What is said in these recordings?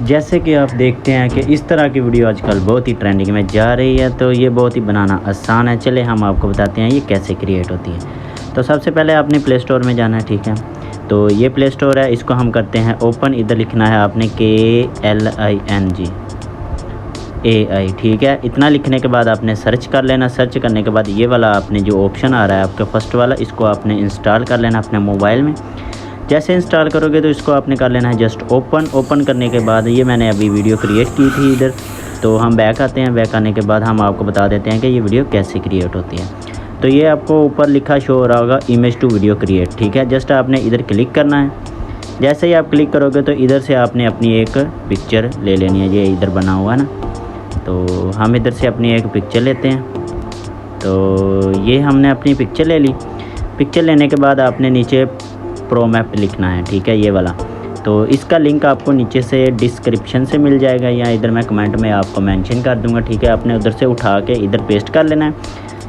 जैसे कि आप देखते हैं कि इस तरह की वीडियो आजकल बहुत ही ट्रेंडिंग में जा रही है, तो ये बहुत ही बनाना आसान है। चले हम आपको बताते हैं ये कैसे क्रिएट होती है। तो सबसे पहले आपने प्ले स्टोर में जाना है, ठीक है। तो ये प्ले स्टोर है, इसको हम करते हैं ओपन। इधर लिखना है आपने KLINGAI, ठीक है। इतना लिखने के बाद आपने सर्च कर लेना। सर्च करने के बाद ये वाला आपने जो ऑप्शन आ रहा है आपका फर्स्ट वाला, इसको आपने इंस्टॉल कर लेना अपने मोबाइल में। जैसे इंस्टॉल करोगे तो इसको आपने कर लेना है जस्ट ओपन। ओपन करने के बाद ये मैंने अभी वीडियो क्रिएट की थी इधर, तो हम बैक आते हैं। बैक आने के बाद हम आपको बता देते हैं कि ये वीडियो कैसे क्रिएट होती है। तो ये आपको ऊपर लिखा शो हो रहा होगा इमेज टू वीडियो क्रिएट, ठीक है। जस्ट आपने इधर क्लिक करना है। जैसे ही आप क्लिक करोगे तो इधर से आपने अपनी एक पिक्चर ले लेनी है। ये इधर बना हुआ है ना, तो हम इधर से अपनी एक पिक्चर लेते हैं। तो ये हमने अपनी पिक्चर ले ली। पिक्चर लेने के बाद आपने नीचे प्रो मैप लिखना है, ठीक है, ये वाला। तो इसका लिंक आपको नीचे से डिस्क्रिप्शन से मिल जाएगा, या इधर मैं कमेंट में आपको मेंशन कर दूंगा, ठीक है। आपने उधर से उठा के इधर पेस्ट कर लेना है।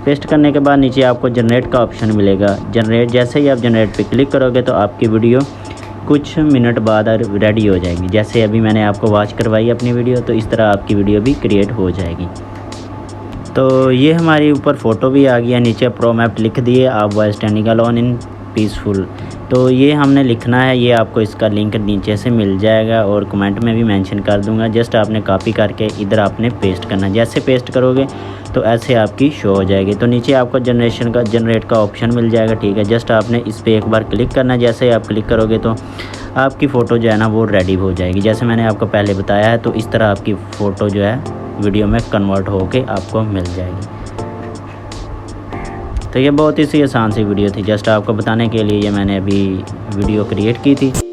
पेस्ट करने के बाद नीचे आपको जनरेट का ऑप्शन मिलेगा। जनरेट, जैसे ही आप जनरेट पे क्लिक करोगे तो आपकी वीडियो कुछ मिनट बाद रेडी हो जाएगी। जैसे अभी मैंने आपको वॉच करवाई अपनी वीडियो, तो इस तरह आपकी वीडियो भी क्रिएट हो जाएगी। तो ये हमारी ऊपर फ़ोटो भी आ गया, नीचे प्रो मैप लिख दिए, आप was standing alone in peaceful. तो ये हमने लिखना है, ये आपको इसका लिंक नीचे से मिल जाएगा और कमेंट में भी मेंशन कर दूंगा। जस्ट आपने कॉपी करके इधर आपने पेस्ट करना है। जैसे पेस्ट करोगे तो ऐसे आपकी शो हो जाएगी। तो नीचे आपको जनरेट का ऑप्शन मिल जाएगा, ठीक है। जस्ट आपने इस पर एक बार क्लिक करना है। जैसे आप क्लिक करोगे तो आपकी फ़ोटो जो है ना वो रेडी हो जाएगी। जैसे मैंने आपको पहले बताया है, तो इस तरह आपकी फ़ोटो जो है वीडियो में कन्वर्ट होके आपको मिल जाएगी। तो ये बहुत ही सी आसान सी वीडियो थी, जस्ट आपको बताने के लिए ये मैंने अभी वीडियो क्रिएट की थी।